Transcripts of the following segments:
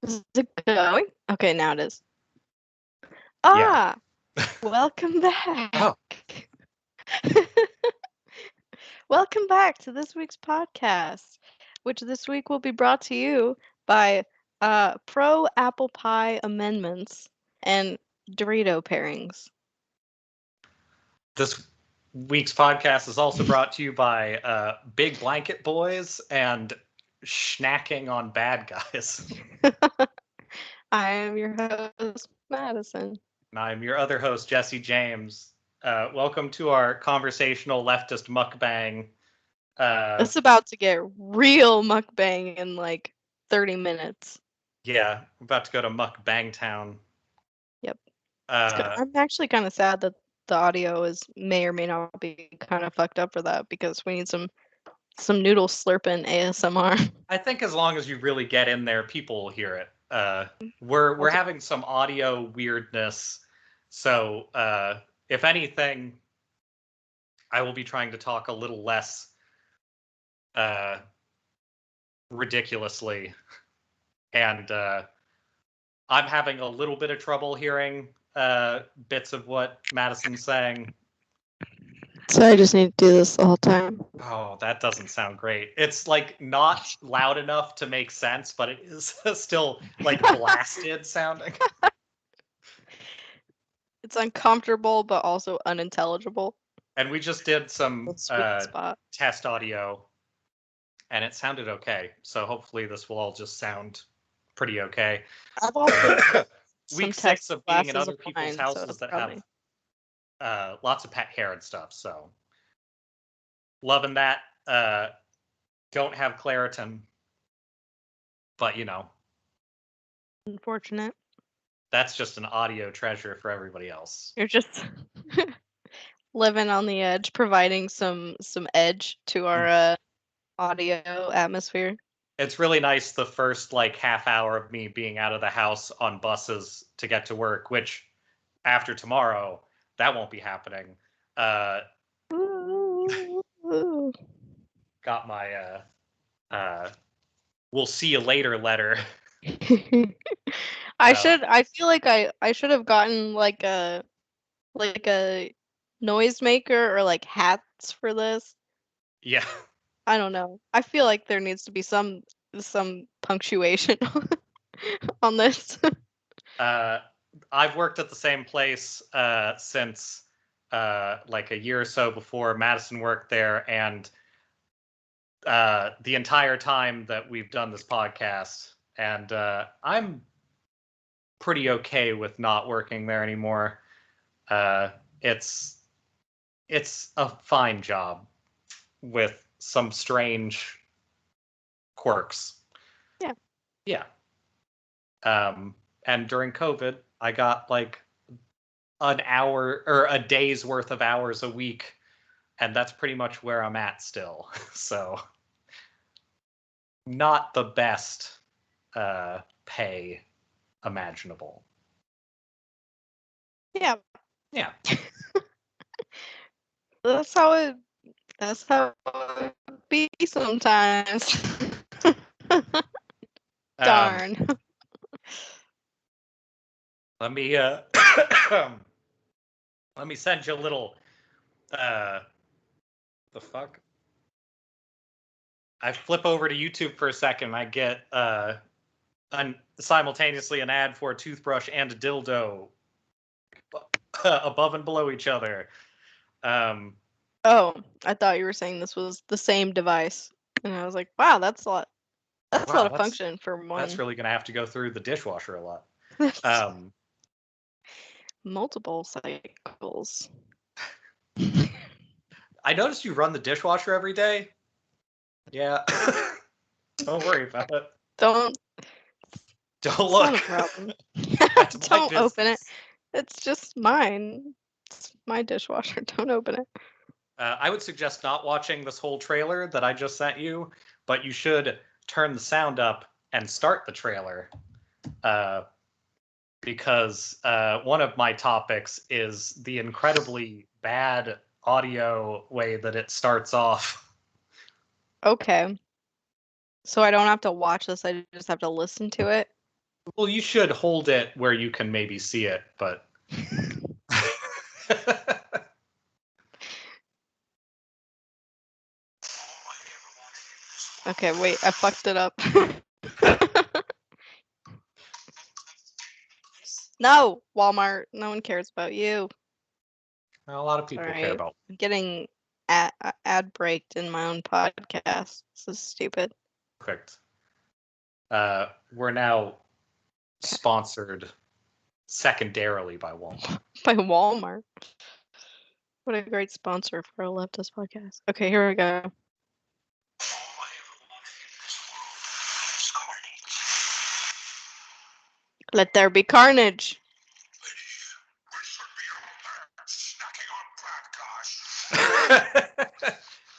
Is it going? Okay, now it is. Yeah. Welcome back. Oh. Welcome back to this week's podcast, which this week will be brought to you by pro apple pie amendments and Dorito pairings. This week's podcast is also brought to you by Big Blanket Boys and Snacking on Bad Guys. I am your host, Madison. And I'm your other host, Jesse James. Welcome to our conversational leftist mukbang. It's about to get real mukbang in like 30 minutes. Yeah, we're about to go to Mukbang Town. Yep. I'm actually kind of sad that the audio may or may not be kind of fucked up for that, because we need some noodle slurping ASMR. I think as long as you really get in there, people will hear it. We're having some audio weirdness, so if anything, I will be trying to talk a little less ridiculously, and I'm having a little bit of trouble hearing bits of what Madison's saying. So I just need to do this the whole time. Oh, that doesn't sound great. It's like not loud enough to make sense, but it is still like blasted sounding. It's uncomfortable, but also unintelligible. And we just did some test audio, and it sounded okay. So hopefully this will all just sound pretty okay. I've also week 6 of being in other people's houses that have lots of pet hair and stuff. So loving that. Don't have Claritin, but you know, unfortunate. That's just an audio treasure for everybody else. You're just living on the edge, providing some edge to our audio atmosphere. It's really nice the first like half hour of me being out of the house on buses to get to work, which after tomorrow, that won't be happening. Got my we'll see you later letter. I feel like I should have gotten like a noisemaker or like hats for this. Yeah. I don't know. I feel like there needs to be some punctuation on this. I've worked at the same place since like a year or so before Madison worked there, and the entire time that we've done this podcast, and I'm pretty okay with not working there anymore. It's a fine job with some strange quirks. Yeah. Yeah. And during COVID, I got like an hour or a day's worth of hours a week, and that's pretty much where I'm at still. So not the best pay imaginable. Yeah. Yeah. That's how it be sometimes. Darn. Let me let me send you a little the fuck? I flip over to YouTube for a second, I get simultaneously an ad for a toothbrush and a dildo above and below each other. Oh, I thought you were saying this was the same device, and I was like, "Wow, that's a lot. That's a lot of function for one." That's really gonna have to go through the dishwasher a lot. Multiple cycles. I noticed you run the dishwasher every day. Yeah. Don't worry about it. Don't look. Not a problem. Don't open it. It's just mine. It's my dishwasher. Don't open it. I would suggest not watching this whole trailer that I just sent you, but you should turn the sound up and start the trailer. Because one of my topics is the incredibly bad audio way that it starts off. Okay. So I don't have to watch this, I just have to listen to it? Well, you should hold it where you can maybe see it, but. Okay, wait, I fucked it up. No, Walmart. No one cares about you. A lot of people care Sorry, about. I'm getting ad braked in my own podcast. This is stupid. Perfect. We're now sponsored secondarily by Walmart. By Walmart. What a great sponsor for a leftist podcast. Okay, here we go. Let there be carnage.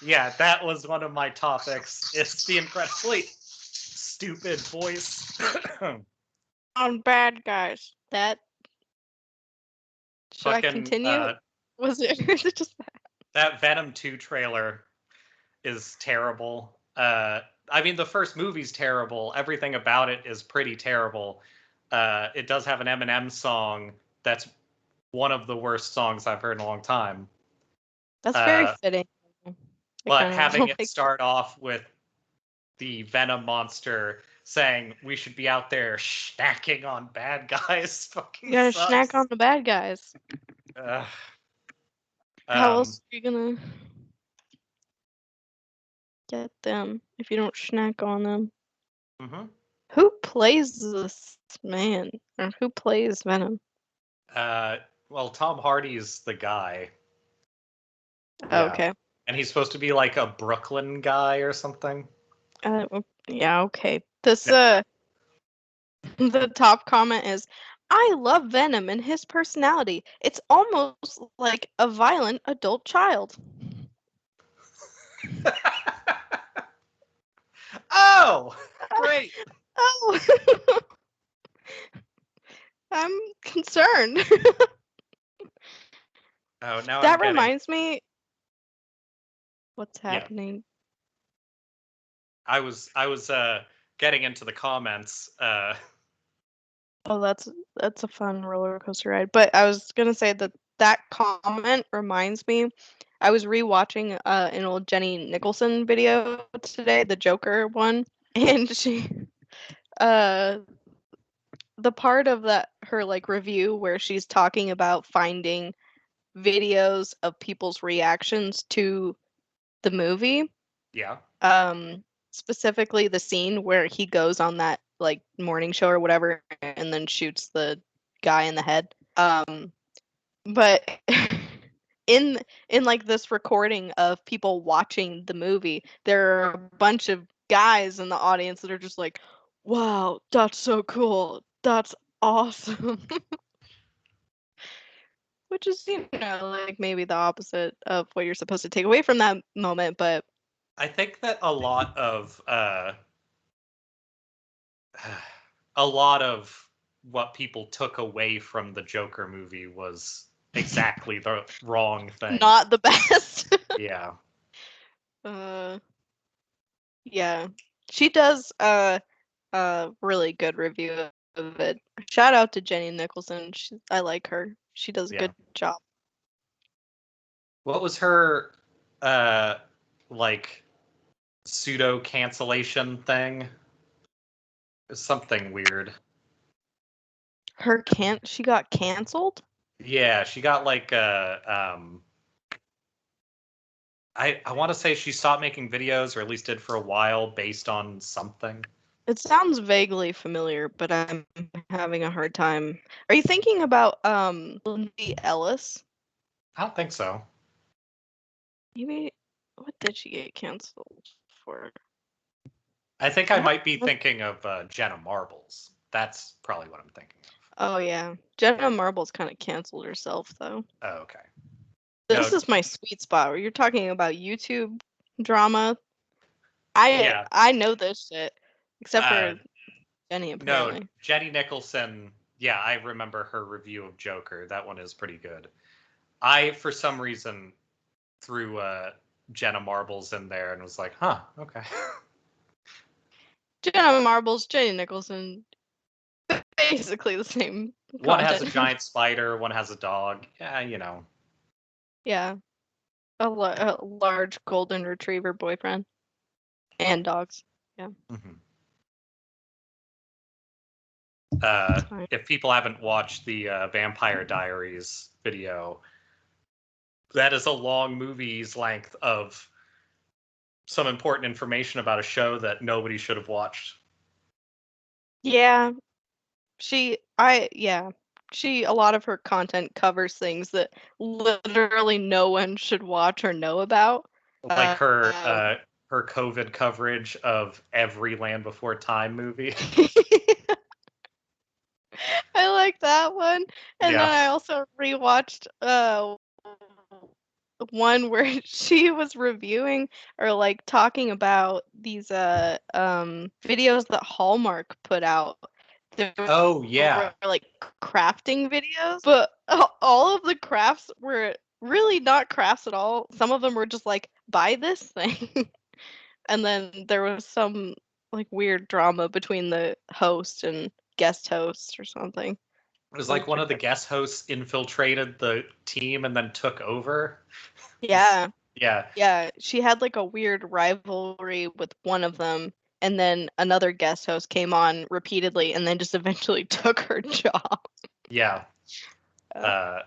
Yeah, that was one of my topics. It's the incredibly stupid voice. On bad guys. That should I Fucking continue? Was it just that? that Venom 2 trailer is terrible. I mean, the first movie's terrible. Everything about it is pretty terrible. It does have an Eminem song that's one of the worst songs I've heard in a long time. That's very fitting. But having it start off with the Venom monster saying we should be out there snacking on bad guys fucking you gotta sucks. snack on the bad guys. How else are you gonna get them if you don't snack on them? Mm-hmm. Who plays this man? Or who plays Venom? Well, Tom Hardy's the guy. Oh, okay. And he's supposed to be like a Brooklyn guy or something. Yeah, okay. This the top comment is, I love Venom and his personality. It's almost like a violent adult child. Oh, great. Oh, I'm concerned. Oh, now That I'm getting. reminds me. What's happening? I was getting into the comments. Oh, that's a fun roller coaster ride. But I was gonna say that comment reminds me. I was rewatching an old Jenny Nicholson video today, the Joker one, and she uh the part of that her like review where she's talking about finding videos of people's reactions to the movie. Yeah. Specifically the scene where he goes on that like morning show or whatever and then shoots the guy in the head. But in like this recording of people watching the movie, there are a bunch of guys in the audience that are just like, "Wow, that's so cool. That's awesome." Which is, like maybe the opposite of what you're supposed to take away from that moment, but I think that a lot of what people took away from the Joker movie was exactly the wrong thing. not the best. Yeah. Yeah. She does a really good review of it. Shout out to Jenny Nicholson. I like her. She does a good job. What was her like pseudo cancellation thing? Something weird. She got canceled? Yeah, she got like I want to say she stopped making videos, or at least did for a while, based on something. It sounds vaguely familiar, but I'm having a hard time. Are you thinking about Lindsay Ellis? I don't think so. Maybe what did she get canceled for? I think I might be thinking of Jenna Marbles. That's probably what I'm thinking of. Oh yeah, Jenna Marbles kind of canceled herself though. Oh, okay. This is my sweet spot where you're talking about YouTube drama. I know this shit, except for Jenny apparently. No, Jenny Nicholson. Yeah, I remember her review of Joker. That one is pretty good. I, for some reason, threw Jenna Marbles in there and was like, huh, okay. Jenna Marbles, Jenny Nicholson. basically the same One has a content. giant spider, one has a dog. Yeah, you know. Yeah, a large golden retriever boyfriend and dogs. Yeah, Mhm. it's fine. If people haven't watched the Vampire Diaries video, that is a long movie's length of some important information about a show that nobody should have watched. Yeah, yeah. A lot of her content covers things that literally no one should watch or know about. Like Uh, uh, her COVID coverage of every Land Before Time movie. I like that one. And Yeah. then I also rewatched one where she was reviewing or like talking about these videos that Hallmark put out. They Oh were yeah. like crafting videos, but all of the crafts were really not crafts at all. Some of them were just like buy this thing. And then there was some like weird drama between the host and guest host or something. It was It was like one of the pretty. guest hosts infiltrated the team and then took over. Yeah. Yeah. Yeah, she had like a weird rivalry with one of them, and then another guest host came on repeatedly and then just eventually took her job. Yeah. Uh,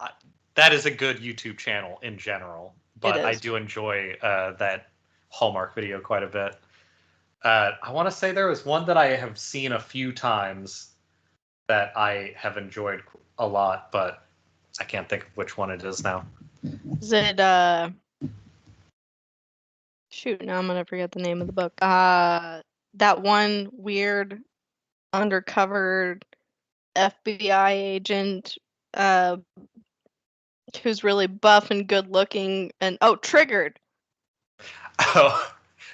Uh, that is a good YouTube channel in general, it but I is. do enjoy that Hallmark video quite a bit. I want to say there was one that I have seen a few times that I have enjoyed a lot, but I can't think of which one it is now. Is it shoot, now I'm gonna forget the name of the book. That one weird undercover FBI agent uh who's really buff and good looking and Triggered. Oh,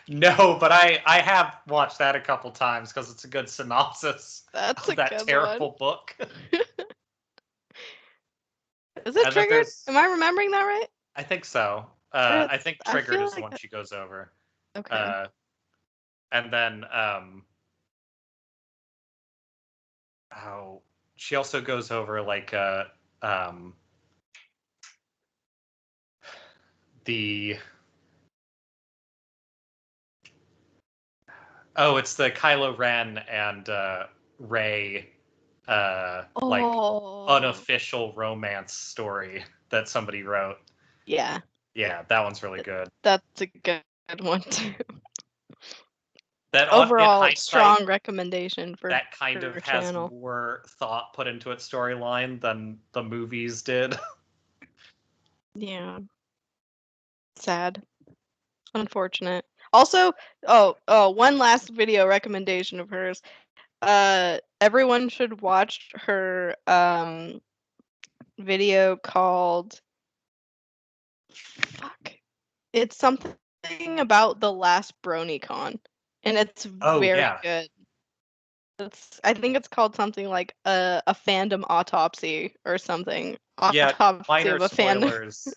no, but I have watched that a couple times because it's a good synopsis That's of a that good one. terrible book. Is it And then Triggered? there's, Am I remembering that right? I think so. I It's, think I Triggered feel is the like one she goes over. okay. Uh, and then, oh, she also goes over like um, the it's the Kylo Ren and Rey like Oh, unofficial romance story that somebody wrote. yeah. Yeah, that one's really good. That's a good one too. That on in Overall, hindsight, strong recommendation for that kind of her has channel. more thought put into its storyline than the movies did. Yeah, sad, unfortunate. Also, one last video recommendation of hers. Everyone should watch her video called fuck. It's something about the last BronyCon, and it's Oh very yeah, good. I think it's called something like a fandom autopsy or something. yeah. Autopsy Minor of a fandom. spoilers.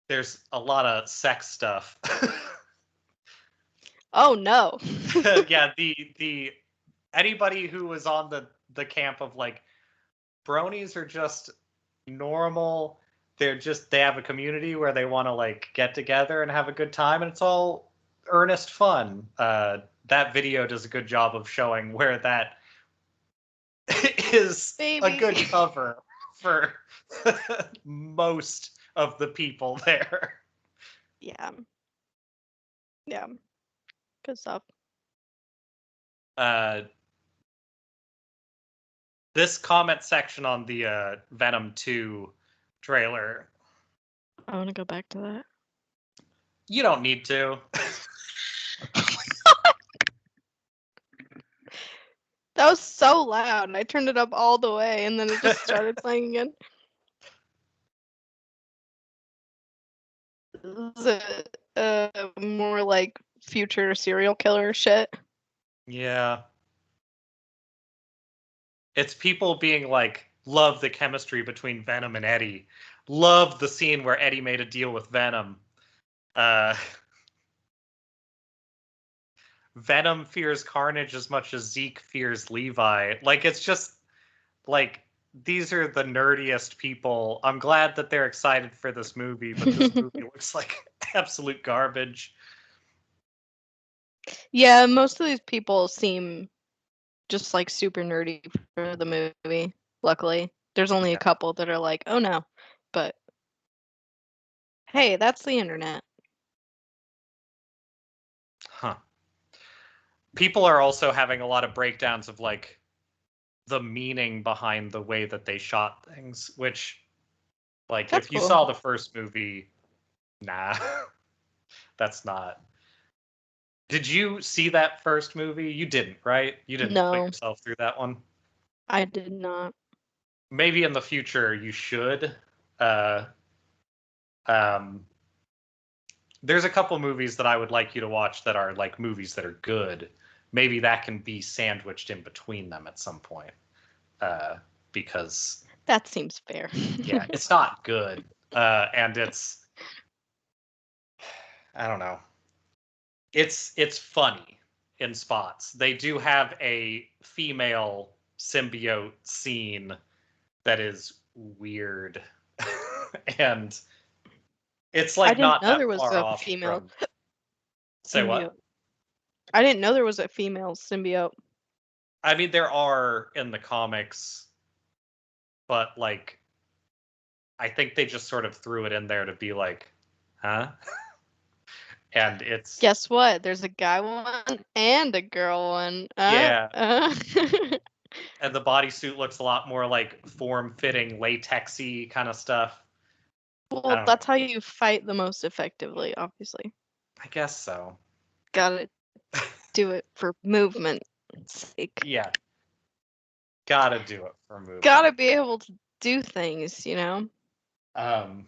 There's a lot of sex stuff. Oh no. Yeah, the anybody who was on the camp of like bronies are just normal. They have a community where they want to like get together and have a good time, and it's all earnest fun. That video does a good job of showing where that is a good Baby. cover for most of the people there. Yeah. Yeah. Good stuff. Uh, this comment section on the Venom 2 trailer, I want to go back to that. you don't need to. That was so loud. I turned it up all the way and then it just started playing again. Is it more like future serial killer shit? Yeah. It's people being like, love the chemistry between Venom and Eddie. Love the scene where Eddie made a deal with Venom. Uh, Venom fears Carnage as much as Zeke fears Levi. Like, it's just like these are the nerdiest people. I'm glad that they're excited for this movie, but this movie looks like absolute garbage. Yeah, most of these people seem just like super nerdy for the movie. Luckily, there's only a couple that are like, "Oh no," but hey, that's the internet. Huh. People are also having a lot of breakdowns of like the meaning behind the way that they shot things, which like That's if you cool. saw the first movie, nah. That's not. Did you see that first movie? You didn't, right? You didn't put No, yourself through that one. I did not. Maybe in the future you should. Uh, um, there's a couple movies that I would like you to watch that are like movies that are good. Maybe that can be sandwiched in between them at some point. Because That seems fair. yeah, it's not good. And it's I don't know. It's funny in spots. They do have a female symbiote scene that is weird. And it's I like didn't not know that there was far a off female from say symbiote. what? I didn't know there was a female symbiote. I mean there are in the comics, but like I think they just sort of threw it in there to be like, huh? And it's Guess what? There's a guy one and a girl one. yeah, and the bodysuit looks a lot more like form-fitting, latexy kind of stuff. I Well, don't know. that's how you fight the most effectively, obviously. I guess so. Gotta do it for movement's sake. Yeah, gotta do it for Gotta movement. be able to do things, you know? Um,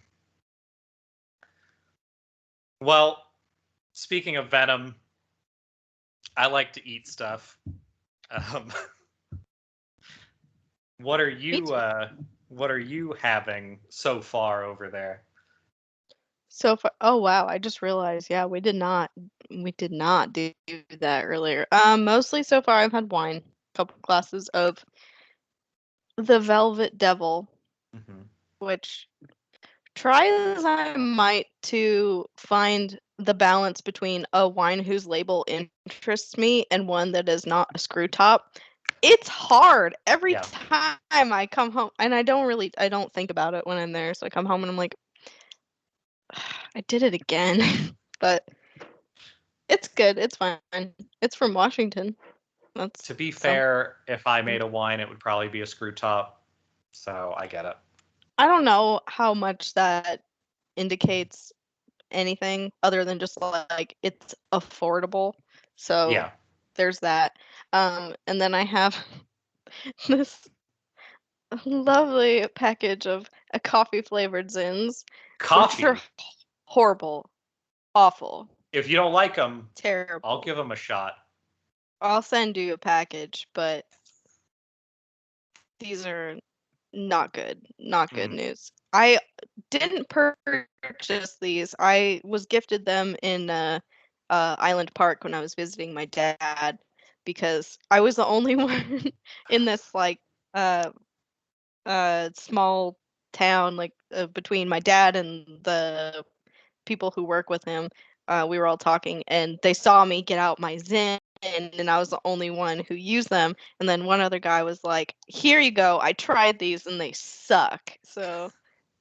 well, speaking of Venom, I like to eat stuff. Um, what are Me you too. what are you having so far over there? So far, oh wow, I just realized, yeah, we did not do that earlier. Mostly so far I've had wine, a couple glasses of the Velvet Devil, Mm-hmm. which try as I might to find the balance between a wine whose label interests me and one that is not a screw top. It's hard every Yeah. time I come home, and I don't think about it when I'm there. So I come home and I'm like, I did it again. But it's good. It's fine. It's from Washington. That's To be some. fair, if I made a wine, it would probably be a screw top. So I get it. I don't know how much that indicates anything other than just like it's affordable. So Yeah. there's that. And then I have this lovely package of a coffee flavored Zins, which are Coffee. horrible, awful, If you don't like them, I'll terrible. give them a shot. I'll send you a package, but these are not good. Not good Mm. news. I didn't purchase these. I was gifted them in Island Park when I was visiting my dad because I was the only one in this like uh small town like between my dad and the people who work with him. We were all talking and they saw me get out my Zen and I was the only one who used them. And then one other guy was like, "Here you go. I tried these and they suck. So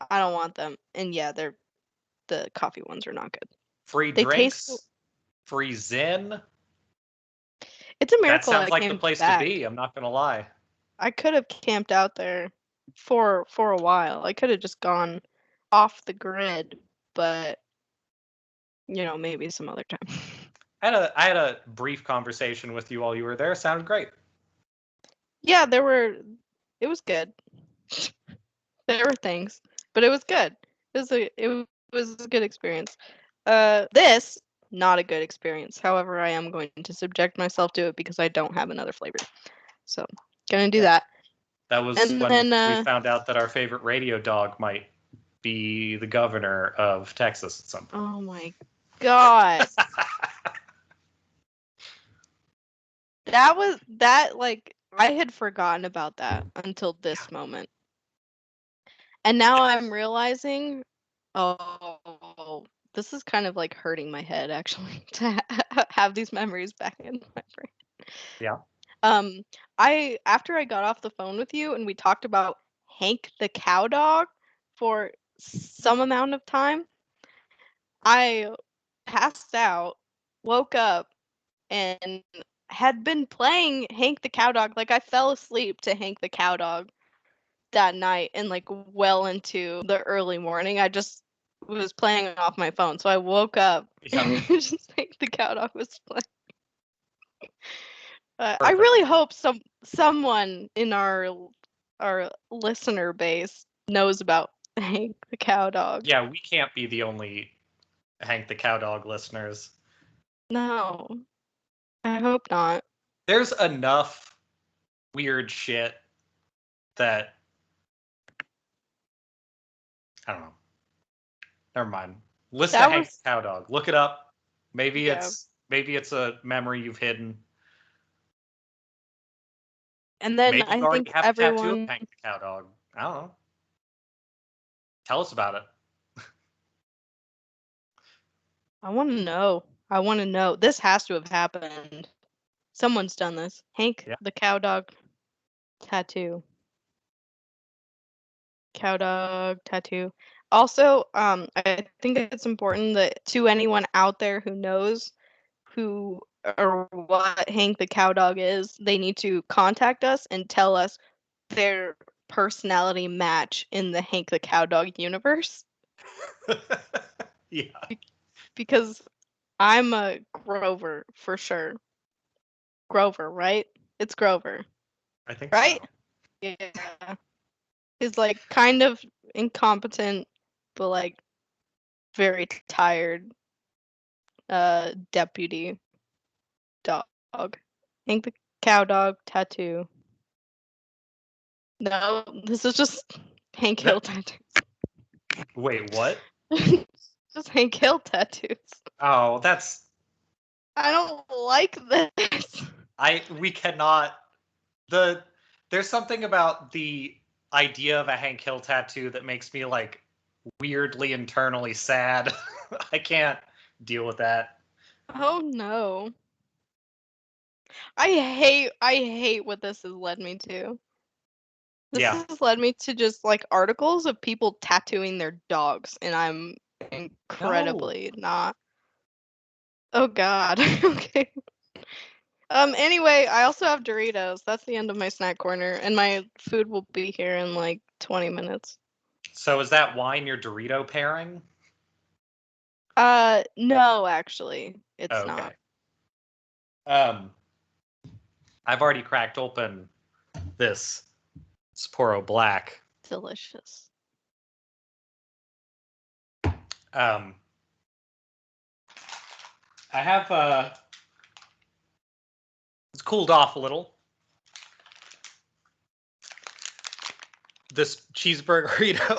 I don't want them." And yeah, the coffee ones are not good. Free They taste drinks, free Zen. It's a That miracle sounds I like the came place to back. be. I'm not gonna lie. I could have camped out there for a while. I could have just gone off the grid, but maybe some other time. I had a brief conversation with you while you were there. Sounded great. Yeah, it was good. There were things, but it was good. It was a good experience. This not a good experience. However, I am going to subject myself to it because I don't have another flavor. So, gonna do Yeah. that. That was And when then we found out that our favorite radio dog might be the governor of Texas at some point. oh my god. like I had forgotten about that until this moment. And now I'm realizing, oh, this is kind of like hurting my head actually to have these memories back in my brain. Yeah. Um, after I got off the phone with you and we talked about Hank the cow dog for some amount of time, I passed out, woke up, and had been playing Hank the cow dog. Like I fell asleep to Hank the cow dog that night and like well into the early morning. I just was playing off my phone. So I woke up Yeah. and just Hank the cow dog was playing. I Perfect. really hope someone in our listener base knows about Hank the cow dog. Yeah, we can't be the only Hank the Cow Dog listeners. No, I hope not. There's enough weird shit that I don't know. Never mind. Listen to That Hank was the Cow Dog. Look it up. Maybe yeah. it's a memory you've hidden. And then Maybe you I already think have a tattoo of everyone Hank the Cow Dog. I don't know. Tell us about it. I want to know. I want to know. This has to have happened. Someone's done this. Hank Yeah. the cow dog tattoo. Cow dog tattoo. Also, I think it's important that to anyone out there who knows who or what Hank the cow dog is, they need to contact us and tell us their personality match in the Hank the cow dog universe. Yeah, Because I'm a Grover for sure. Grover, right? It's Grover, I think right? so. Yeah. He's like kind of incompetent, but like very tired deputy dog. Hank the cow dog tattoo. No, this is just Hank Hill That, tattoos. wait, what? Just Hank Hill tattoos. Oh, that's I don't like this. we cannot the there's something about the idea of a Hank Hill tattoo that makes me like weirdly internally sad. I can't deal with that. Oh no. I hate what this has led me to. This Yeah. has led me to just like articles of people tattooing their dogs, and I'm No. incredibly not. Oh God. Okay. Anyway, I also have Doritos. That's the end of my snack corner, and my food will be here in like 20 minutes. So is that wine your Dorito pairing? No, actually, Oh, it's okay. not. Um, I've already cracked open this Sapporo Black. Delicious. Um, I have it's cooled off a little. This cheeseburgerito.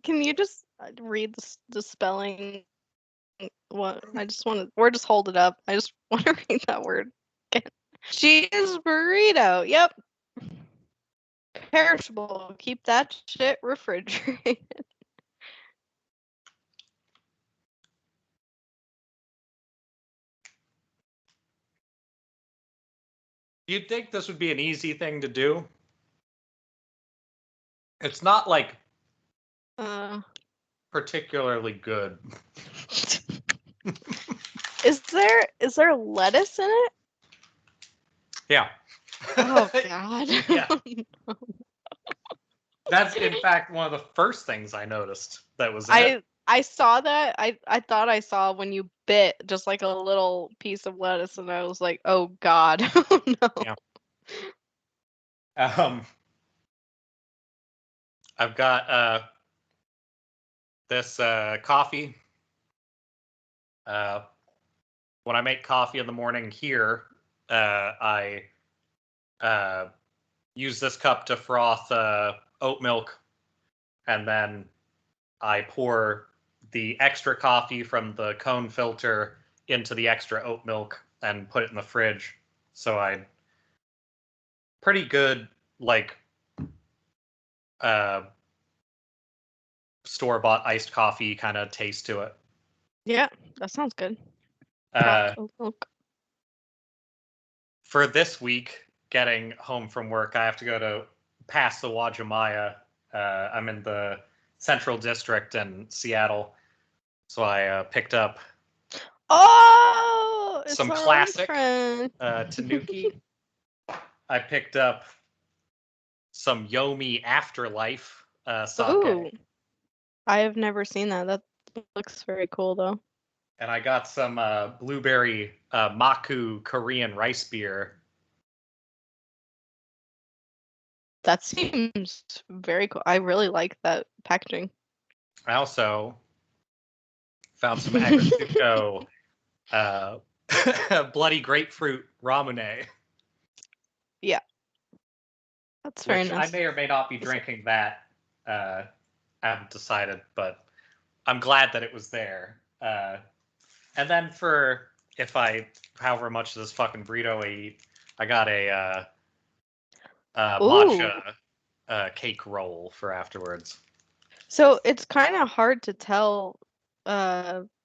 Can you just read the spelling? What I just want to, or just hold it up. I just want to read that word again. Cheese burrito. Yep. Perishable. Keep that shit refrigerated. You'd think this would be an easy thing to do. It's not like Uh, particularly good. is there lettuce in it? Yeah. Oh God. Yeah. That's in fact one of the first things I noticed that was in it. I saw that. I thought I saw when you bit just like a little piece of lettuce, and I was like, oh God. Oh no. Yeah. Um, I've got this coffee. Uh, when I make coffee in the morning here, I use this cup to froth oat milk, and then I pour the extra coffee from the cone filter into the extra oat milk and put it in the fridge. So I pretty good like uh store-bought iced coffee kind of taste to it. Yeah, that sounds good. Uh, Broth oat milk. for this week, getting home from work, I have to go to past the Wajimaya. I'm in the Central District in Seattle, so I picked up Oh, it's some our old classic friend. Tanuki. I picked up some Yomi Afterlife Ooh, sake, I have never seen that. That looks very cool, though. and I got some blueberry Maku Korean rice beer. That seems very cool. I really like that packaging. I also found some Agritsuko bloody grapefruit ramune, Yeah, that's very which I nice. may or may not be drinking that. I haven't decided, but I'm glad that it was there. And then for if I, however much of this fucking burrito I eat, I got a Ooh, matcha cake roll for afterwards. so it's kind of hard to tell,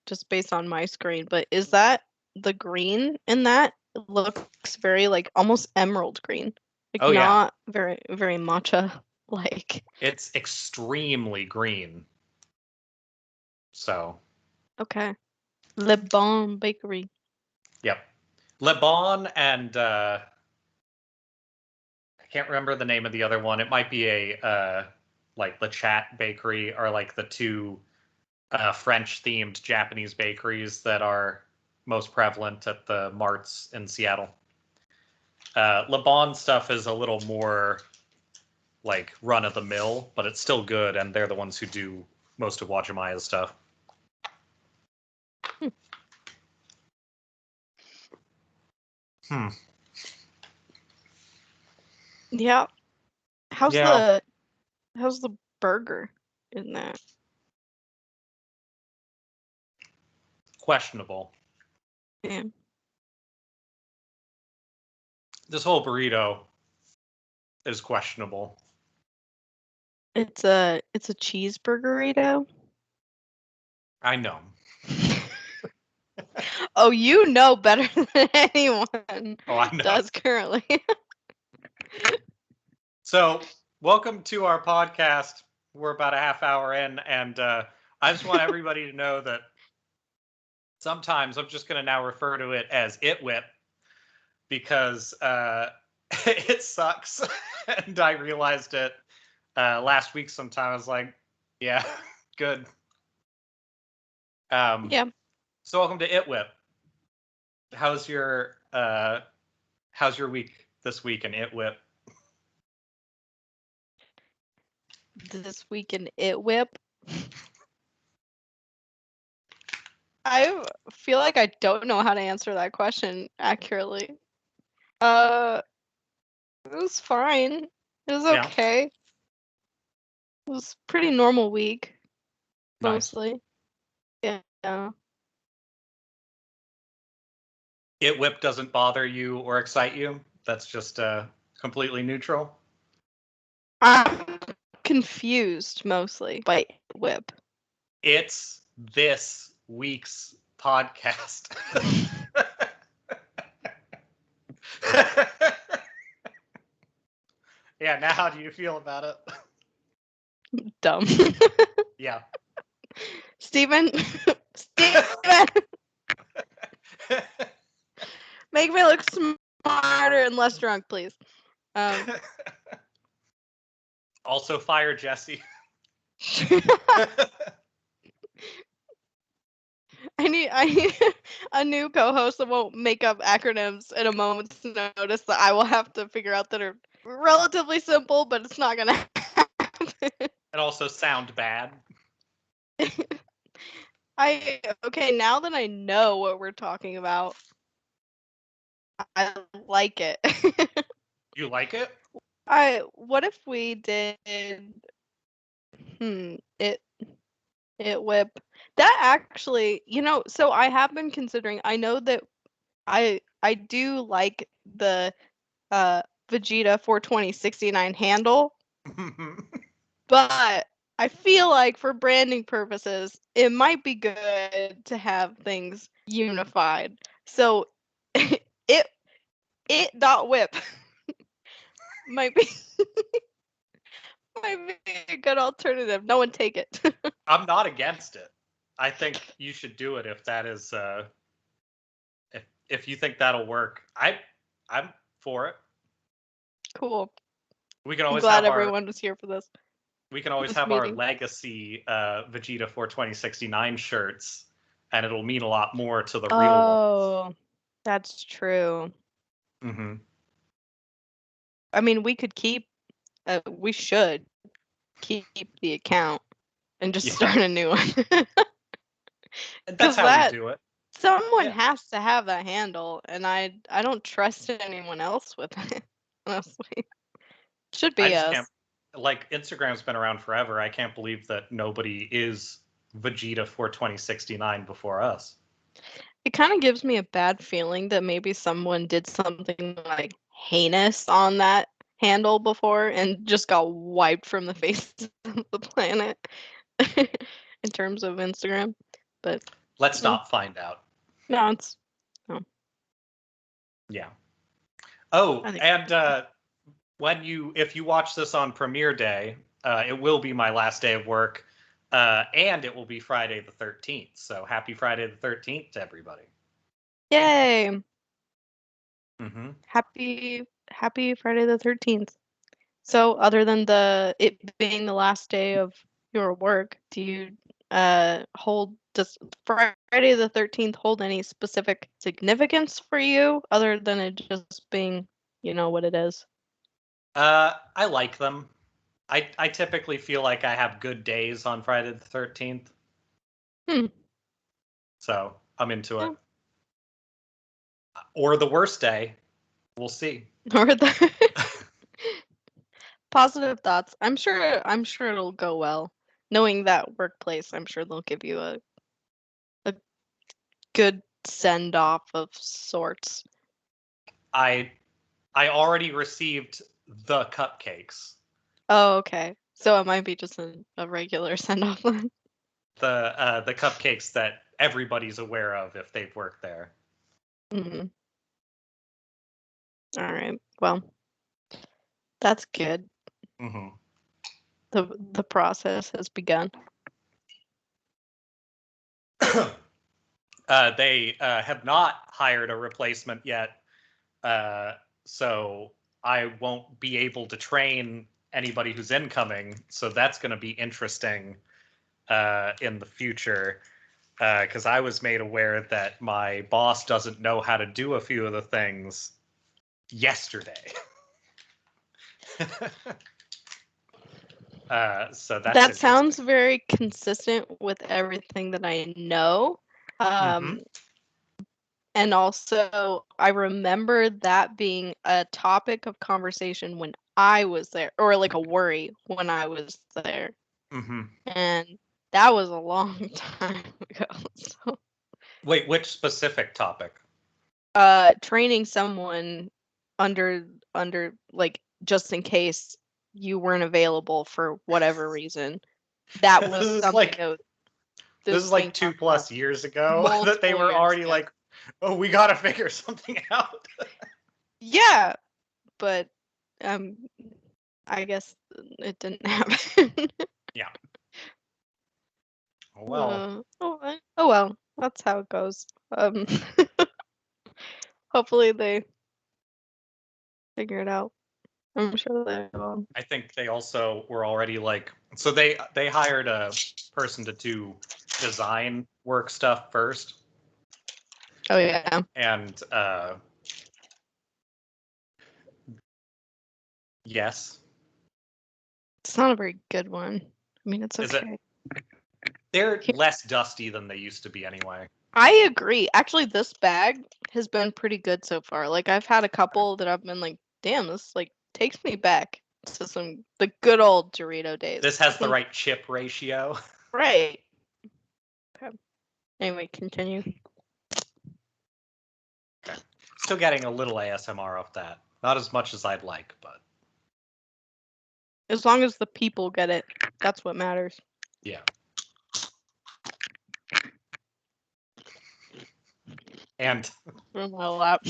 just based on my screen, but is that the green in that? It looks very like almost emerald green, like Oh yeah, not very matcha like. it's extremely green. So, Okay, Le Bon Bakery. yep. Le Bon and I can't remember the name of the other one. It might be a like Le Chat Bakery or like the two French themed Japanese bakeries that are most prevalent at the marts in Seattle. Le Bon stuff is a little more like run of the mill, but it's still good, and they're the ones who do most of Wajamaya's stuff. Hmm. Yeah. How's Yeah. the how's the burger in that? Questionable. Yeah. This whole burrito is questionable. It's a cheeseburgerito. I know. Oh, you know better than anyone Oh, I know. does currently. So, welcome to our podcast. We're about a half hour in, and I just want everybody to know that sometimes I'm just going to now refer to it as It Whip because it sucks. And I realized it last week sometime. I was like, yeah, good. Yeah. So, welcome to It Whip. How's your week this week in It Whip? This week in It Whip. I feel like I don't know how to answer that question accurately. Uh, it was fine. It was Yeah, okay. It was pretty normal week, nice. mostly. Yeah. It Whip doesn't bother you or excite you. That's just completely neutral. I'm confused mostly by Whip. It's this week's podcast. Yeah, now how do you feel about it? Dumb. Yeah. Steven? Steven! Make me look smarter and less drunk, please. Also fire Jesse. I need a new co-host that won't make up acronyms at a moment's notice that I will have to figure out that are relatively simple, but it's not gonna happen. And also sound bad. Okay, now that I know what we're talking about, I like it. You like it? What if we did it It whip. That actually, so I have been considering. I know that I do like the uh Vegeta 42069 handle, but I feel like for branding purposes, it might be good to have things unified. So it dot whip might be might be a good alternative. No one take it. I'm not against it. I think you should do it if that is if you think that'll work. I'm for it. Cool. We can I'm always glad have our everyone was here for this meeting. legacy Vegeta for 2069 shirts, and it'll mean a lot more to the real one. Oh, that's true. Mm-hmm. I mean, we should keep the account and just Yeah, start a new one. that's Because how we do it. someone Yeah, has to have that handle, and I don't trust anyone else with it. Honestly, should I be just can't. us. Like Instagram's been around forever. I can't believe that nobody is Vegeta for 2069 before us. It kind of gives me a bad feeling that maybe someone did something like heinous on that handle before and just got wiped from the face of the planet in terms of Instagram. But Let's mm, not find out. no, it's no. Yeah. Oh, I think and if you watch this on premiere day, it will be my last day of work, and it will be Friday the 13th. So happy Friday the 13th to everybody. yay! Mm-hmm. Happy Friday the 13th. So, other than it being the last day of your work, do you does Friday the 13th hold any specific significance for you other than it just being, what it is? I like them. I typically feel like I have good days on Friday the 13th, Hmm. so I'm into Yeah. it. Or the worst day, we'll see. Or the positive thoughts. I'm sure it'll go well. Knowing that workplace, I'm sure they'll give you a good send off of sorts. I I already received the cupcakes. Oh, okay. So it might be just a regular send off then. The cupcakes that everybody's aware of if they've worked there. Mhm. All right. Well, that's good. Mm-hmm. The process has begun. They have not hired a replacement yet, uh, so I won't be able to train anybody who's incoming. So that's going to be interesting in the future, because I was made aware that my boss doesn't know how to do a few of the things yesterday. So that's That sounds interesting. very consistent with everything that I know. Mm-hmm. Um, and also, I remember that being a topic of conversation when I was there, or like a worry when I was there. Mm-hmm. And that was a long time ago. So, Wait, which specific topic? training someone under like just in case you weren't available for whatever reason. That this was is something like that this was is being like two talked about plus years ago that they multiple were years already ago. like, oh, we got to figure something out. Yeah, but um, I guess it didn't happen. Yeah. Oh well. Oh well, that's how it goes. Um, hopefully they figure it out. I'm sure they will. I think they also were already like, so they hired a person to do design work stuff first, Oh yeah, and yes, it's not a very good one. I mean, it's is it? okay. They're Here, less dusty than they used to be anyway. I agree. Actually, this bag has been pretty good so far. Like I've had a couple that I've been like, damn, this like takes me back to the good old Dorito days. This has the right chip ratio. Right. Anyway, continue. Still getting a little ASMR off that. Not as much as I'd like, but As long as the people get it, that's what matters. yeah. And From my lap.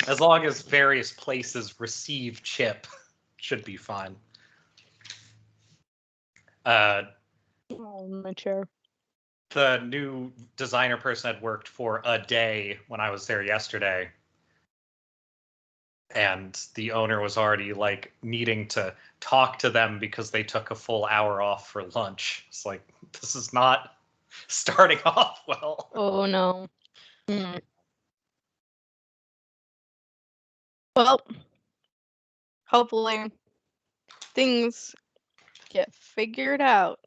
as long as various places receive chip, should be fine. Oh, my chair. The new designer person had worked for a day when I was there yesterday. And the owner was already like needing to talk to them because they took a full hour off for lunch. It's like, this is not starting off well. Oh no. Well, hopefully things get figured out.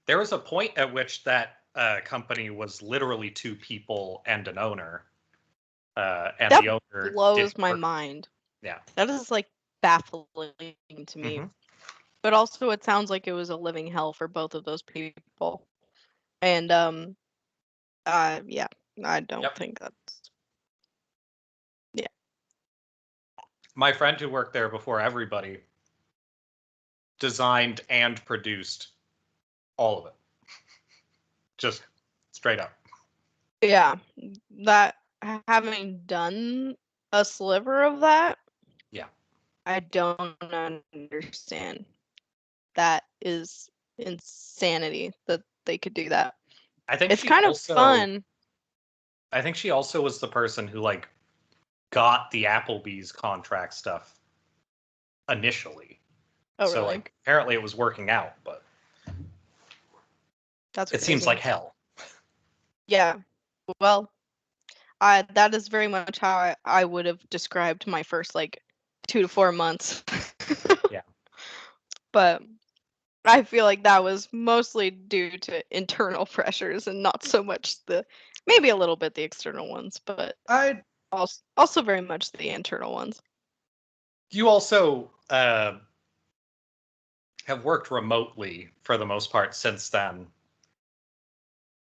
There was a point at which that company was literally two people and an owner. And That the owner blows didn't my work. mind. Yeah. That is like baffling to me. Mm-hmm. But also it sounds like it was a living hell for both of those people. And yeah, I don't think that's My friend who worked there before everybody designed and produced all of it. Just straight up. yeah, that having done a sliver of that, Yeah. I don't understand. That is insanity that they could do that. I think It's she kind of also fun. I think she also was the person who like got the Applebee's contract stuff initially. Oh, So really? like apparently it was working out, but That's it seems crazy. like hell. Yeah. Well, that is very much how I would have described my first like 2 to 4 months. Yeah. But I feel like that was mostly due to internal pressures and not so much maybe a little bit the external ones, but I also very much the internal ones. You also have worked remotely for the most part since then.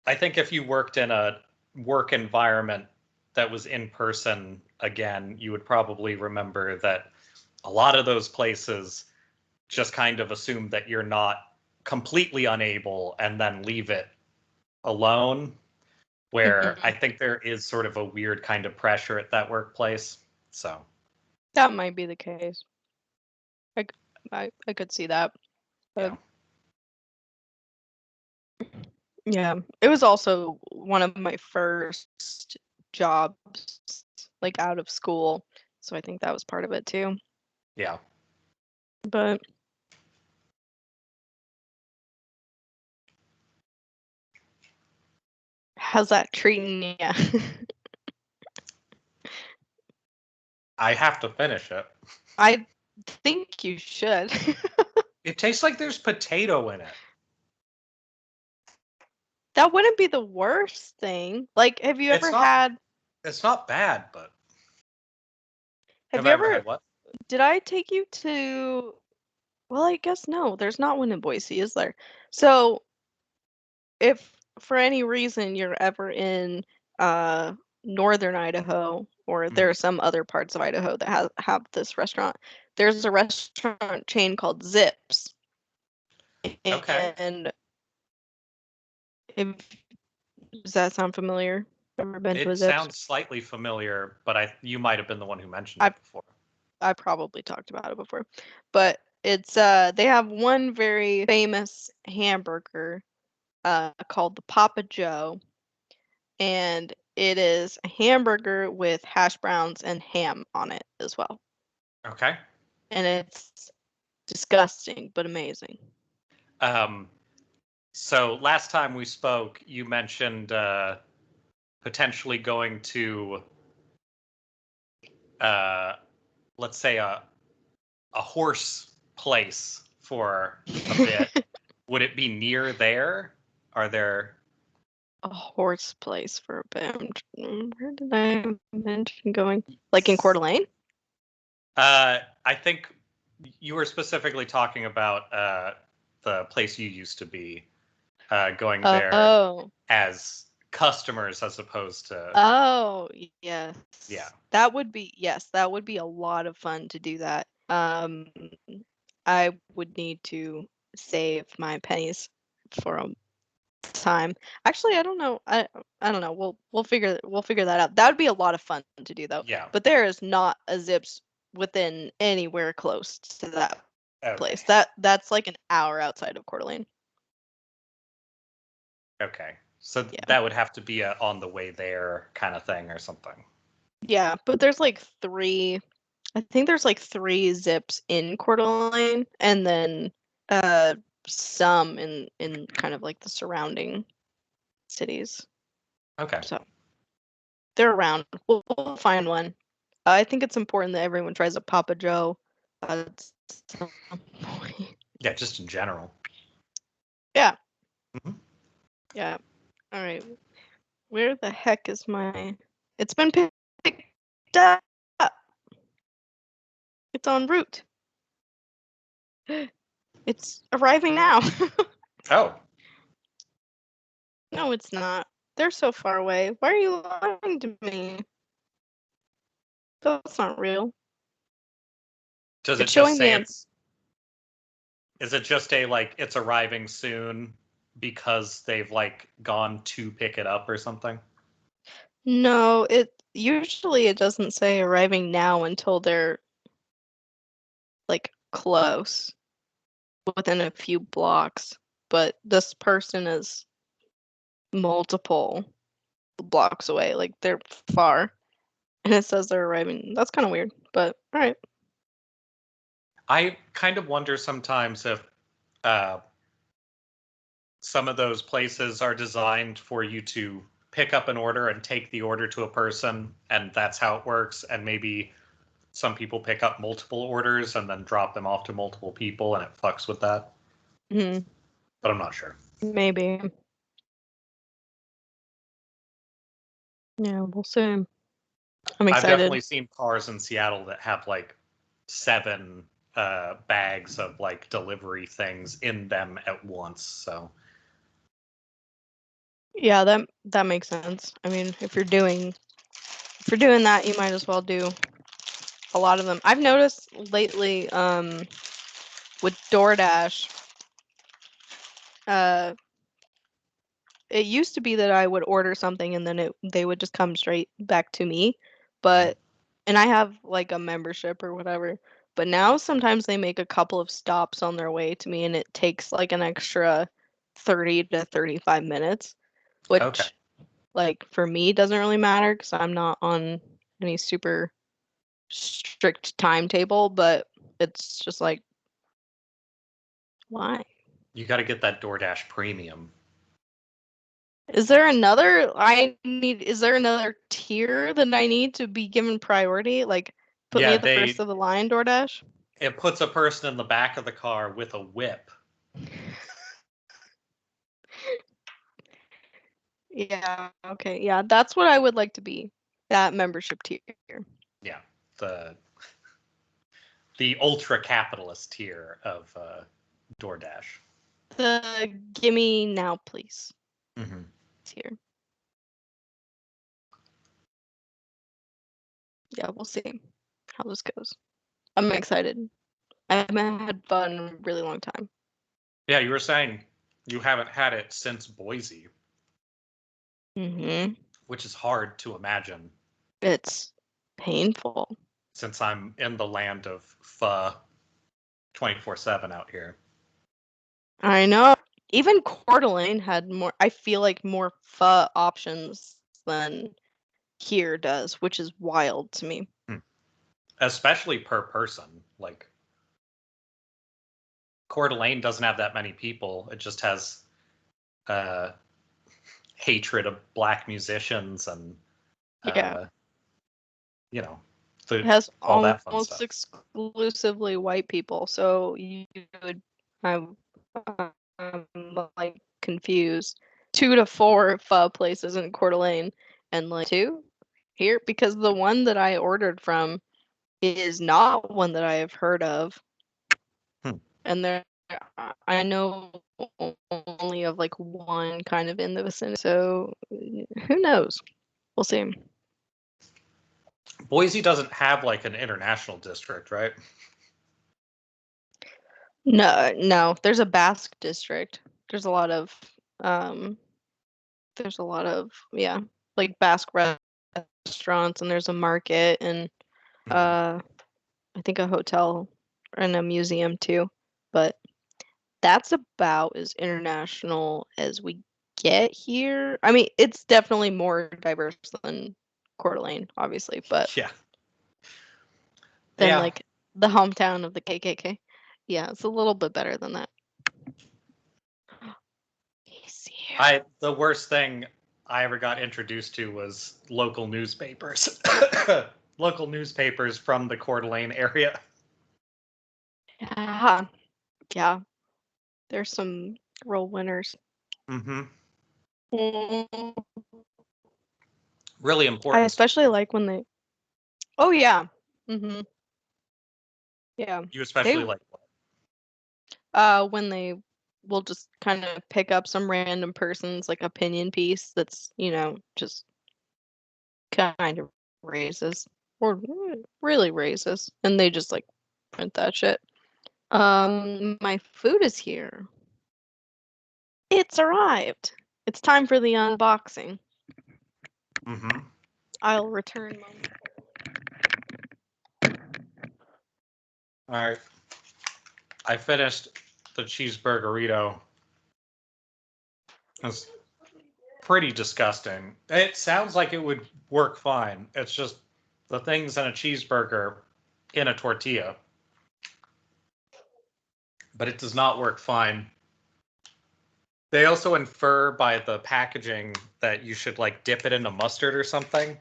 I think if you worked in a work environment that was in person again, you would probably remember that a lot of those places just kind of assume that you're not completely unable and then leave it alone. Where I think there is sort of a weird kind of pressure at that workplace. So That might be the case. I could see that. But yeah, it was also one of my first jobs like out of school, so I think that was part of it too. yeah. But how's that treating you? I have to finish it. I think you should. It tastes like there's potato in it. That wouldn't be the worst thing. Like, have you It's ever not had? it's not bad, but Have have you I ever ever? had what? Did I take you to? Well, I guess no. There's not one in Boise, is there? So, if for any reason you're ever in northern Idaho, or there are some other parts of Idaho that have this restaurant, there's a restaurant chain called Zips, Okay. and if does that sound familiar? Ever been to a It Zips? sounds slightly familiar, but you might have been the one who mentioned I it before. I probably talked about it before, but it's they have one very famous hamburger called the Papa Joe, and it is a hamburger with hash browns and ham on it as well, Okay. and it's disgusting but amazing. Um so last time we spoke, you mentioned potentially going to uh let's say a horse place for a bit. Would it be near there? Are there A horse place for a bit. Where did I mention going? Like in Coeur d'Alene? I think you were specifically talking about the place you used to be. going there as customers as opposed to. Oh, yes. Yeah. That would be a lot of fun to do that. I would need to save my pennies for a time. Actually, I don't know. I don't know. We'll figure that out. That would be a lot of fun to do though. Yeah. But there is not a Zips within anywhere close to that place. Okay. That's like an hour outside of Coeur d'Alene. Okay. So Yeah. that would have to be a on the way there kind of thing or something. Yeah, but there's like three. I think there's like 3 Zips in Coeur d'Alene, and then some in kind of like the surrounding cities. Okay. So they're around. We'll find one. I think it's important that everyone tries a Papa Joe at some point. Yeah, just in general. Yeah. Mhm. Yeah. All right. Where the heck is my? It's been picked up. It's en route. It's arriving now. Oh. No, it's not. They're so far away. Why are you lying to me? That's not real. Does it It's just showing say me it's? Is it just a like it's arriving soon because they've like gone to pick it up or something? No, it usually it doesn't say arriving now until they're like close, within a few blocks. But this person is multiple blocks away, like they're far. And it says they're arriving. That's kind of weird, but all right. I kind of wonder sometimes if uh, some of those places are designed for you to pick up an order and take the order to a person, and that's how it works. And maybe some people pick up multiple orders and then drop them off to multiple people, and it fucks with that. Hmm. But I'm not sure. Maybe. Yeah, we'll see. I'm I've excited. definitely seen cars in Seattle that have like 7 bags of like delivery things in them at once. So Yeah, that makes sense. I mean, if you're doing that, you might as well do a lot of them. I've noticed lately with DoorDash, uh it used to be that I would order something and then they would just come straight back to me, but and I have like a membership or whatever. But now sometimes they make a couple of stops on their way to me and it takes like an extra 30 to 35 minutes, okay, which like for me doesn't really matter because I'm not on any super strict timetable, but it's just like why? you got to get that DoorDash premium. Is there another tier that I need to be given priority? Like put me Yeah, at the first of the line, DoorDash? it puts a person in the back of the car with a whip. Yeah, okay. Yeah, that's what I would like to be. That membership tier. Yeah, the ultra capitalist tier of DoorDash. The gimme now, please. Mm-hmm. Tier. Yeah, we'll see how this goes. I'm excited. I haven't had fun in a really long time. Yeah, you were saying you haven't had it since Boise, Mm-hmm. which is hard to imagine It's painful. since I'm in the land of pho 24/7 out here. I know. Even Coeur d'Alene had more, I feel like more pho options than here does, which is wild to me. Especially per person. Like Coeur d'Alene doesn't have that many people. It just has uh, hatred of black musicians and Yeah. uh, you know It has all that fun almost stuff. exclusively white people, so you would have like confused 2 to 4 pho places in Coeur d'Alene and like 2 here because the one that I ordered from is not one that I have heard of. Hmm. And there I know only only have like one kind of in the vicinity. So who knows? We'll see. Boise doesn't have like an international district, right? No. There's a Basque district. There's a lot of yeah, like Basque restaurants, and there's a market and I think a hotel and a museum too. But that's about as international as we get here. I mean, it's definitely more diverse than Coeur d'Alene, obviously, but Yeah. than Yeah. like the hometown of the KKK. Yeah, it's a little bit better than that. He's here. The worst thing I ever got introduced to was local newspapers. Local newspapers from the Coeur d'Alene area. Yeah. Yeah. There's some real winners. Mm-hmm. Mm. Really I important. especially like when they. Oh yeah. Yeah. You They especially like what? when they will just kind of pick up some random person's like opinion piece that's, just kind of raises or really raises, and they just like print that shit. My food is here. It's arrived. It's time for the unboxing. Mm-hmm. I'll return momentarily. All right. I finished the cheeseburgerito. It's pretty disgusting. It sounds like it would work fine. It's just the things in a cheeseburger in a tortilla. But it does not work fine. They also infer by the packaging that you should like dip it into mustard or something.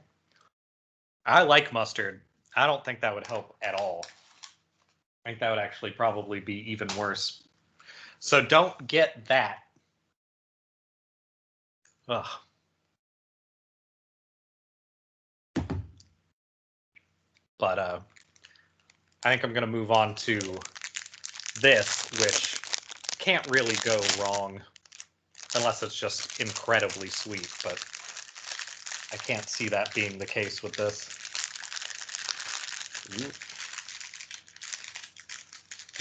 I like mustard. I don't think that would help at all. I think that would actually probably be even worse. So don't get that. Ugh. But I think I'm gonna move on to this, which can't really go wrong unless it's just incredibly sweet, but I can't see that being the case with this. Ooh.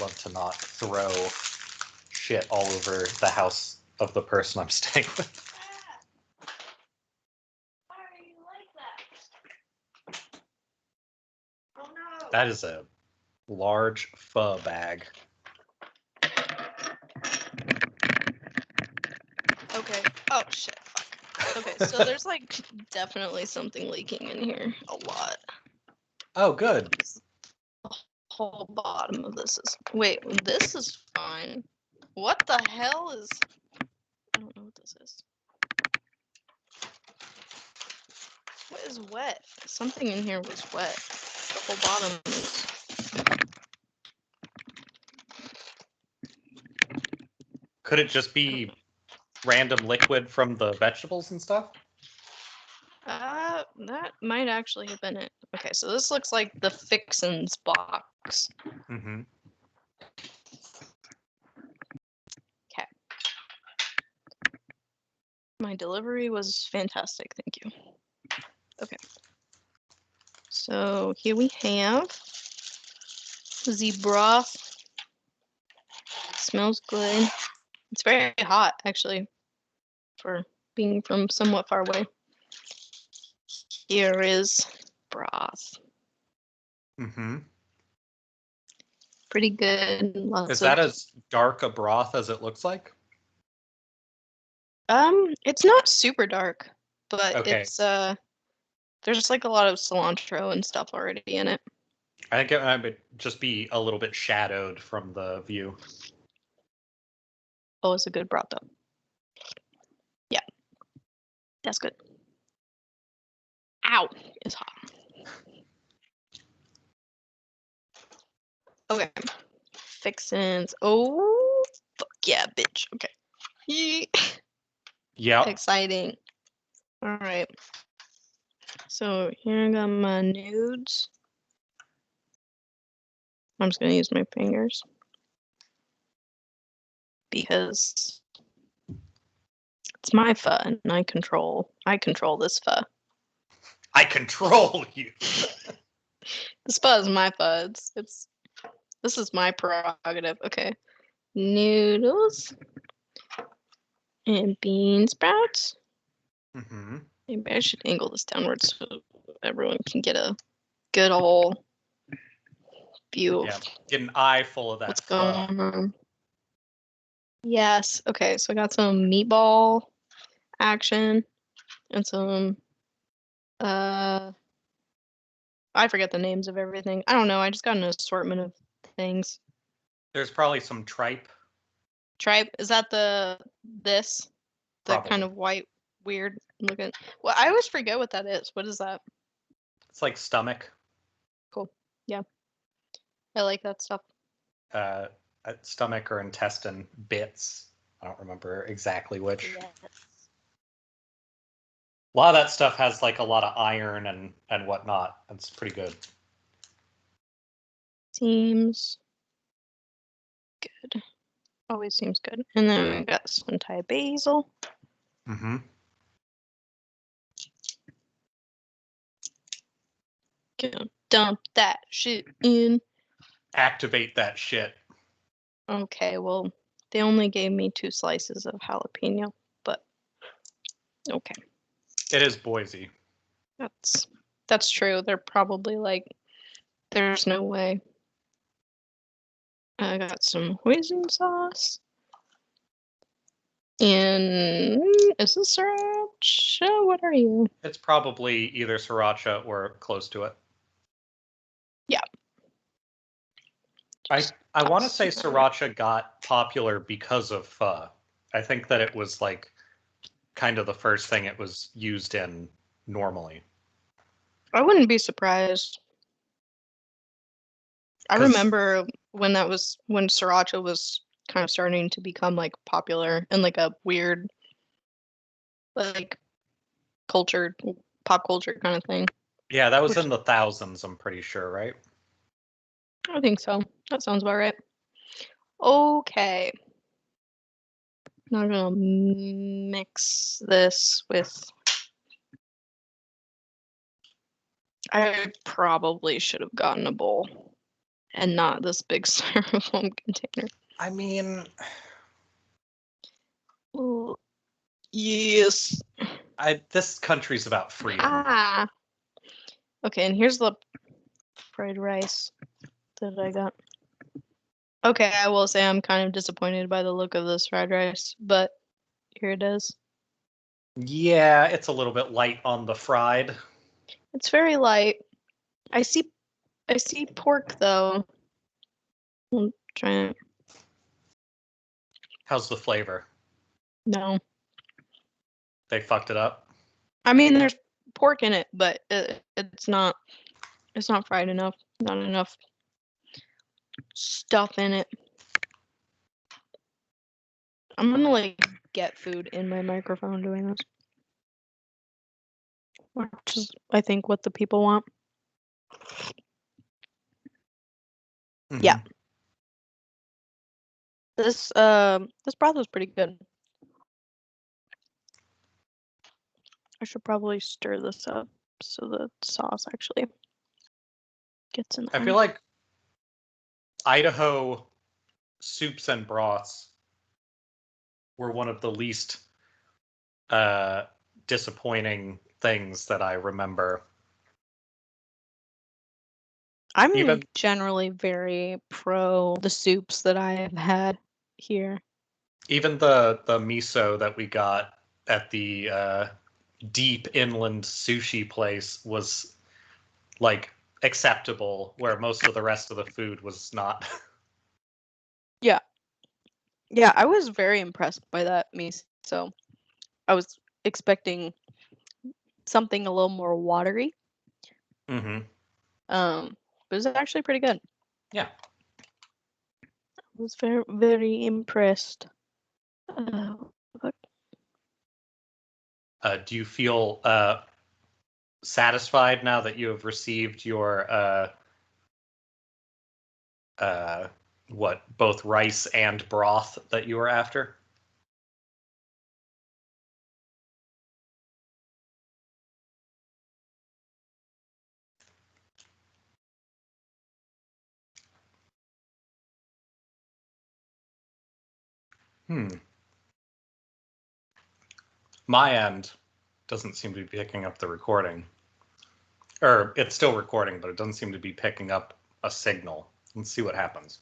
Love to not throw shit all over the house of the person I'm staying with. Why are you like that? Oh no. That is a large pho bag. Okay. Oh shit. Fuck. Okay, so there's like definitely something leaking in here. A lot. Oh, good. The whole bottom of this is. Wait, this is fine. What the hell is. I don't know what this is. What is wet? Something in here was wet. The whole bottom is. Could it just be random liquid from the vegetables and stuff? That might actually have been it. Okay, so this looks like the fixins box. Mm-hmm. Okay. My delivery was fantastic, thank you. Okay. So here we have the broth. Smells good. It's very hot, actually, for being from somewhat far away. Here is broth. Mm-hmm. Pretty good. Is Lots of that as dark a broth as it looks like? it's not super dark, but Okay. it's there's just like a lot of cilantro and stuff already in it. I think it would just be a little bit shadowed from the view. Oh, it's a good broth though. Yeah, that's good. Ow, it's hot. Okay, fixins. Oh, fuck yeah, bitch. Okay. Yep. Exciting. All right. So here I got my nudes. I'm just gonna use my fingers because It's my pho, and I control this pho. I control you. This pho is my pho. This is my prerogative. Okay. Noodles and bean sprouts. Mm-hmm. Maybe I should angle this downwards so everyone can get a good old view of get an eye full of that what's pho. going on. Yes. Okay, so I got some meatball action and some I forget the names of everything. I don't know. I just got an assortment of things. There's probably some tripe. Tripe, is that this? The Probably. kind of white, weird looking. Well, I always forget what that is. What is that? It's like stomach. Cool. Yeah. I like that stuff. Stomach or intestine bits. I don't remember exactly which. Yes. A lot of that stuff has like a lot of iron and whatnot. It's pretty good. Seems good. Always seems good. And then we got some Thai basil. Mm-hmm. Gonna dump that shit in. Activate that shit. Okay, well, they only gave me 2 slices of jalapeno, but okay. It is Boise. That's true. They're probably like, there's no way. I got some hoisin sauce. And is this sriracha? What are you? It's probably either sriracha or close to it. Yeah. I want to say sriracha got popular because of pho. I think that it was like kind of the first thing it was used in normally. I wouldn't be surprised. I remember when sriracha was kind of starting to become like popular and like a weird like cultured pop culture kind of thing. Yeah, that was in the thousands, I'm pretty sure, right? I think so. That sounds about right. Okay. Now I'm gonna mix this with. I probably should have gotten a bowl and not this big styrofoam container. I mean, Oh, yes. This country's about freedom. Ah. Okay, and here's the fried rice that I got. Okay, I will say I'm kind of disappointed by the look of this fried rice, but here it is. Yeah, it's a little bit light on the fried. It's very light. I see pork though. I'm trying. How's the flavor? No. They fucked it up. I mean, there's pork in it, but it's not fried enough. Not enough stuff in it. I'm gonna like get food in my microphone doing this, which is I think what the people want. Mm-hmm. Yeah. This broth was pretty good. I should probably stir this up so the sauce actually gets in there. I feel like Idaho soups and broths were one of the least disappointing things that I remember. I'm generally very pro the soups that I have had here. Even the miso that we got at the deep inland sushi place was like acceptable, where most of the rest of the food was not. Yeah. Yeah, I was very impressed by that miso. I was expecting something a little more watery. Mm-hmm. But it was actually pretty good. Yeah. I was very, very impressed. Do you feel satisfied now that you have received your both rice and broth that you were after? My end doesn't seem to be picking up the recording. Or it's still recording, but it doesn't seem to be picking up a signal. Let's see what happens.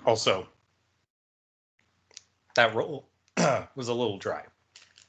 Also, that roll was a little dry.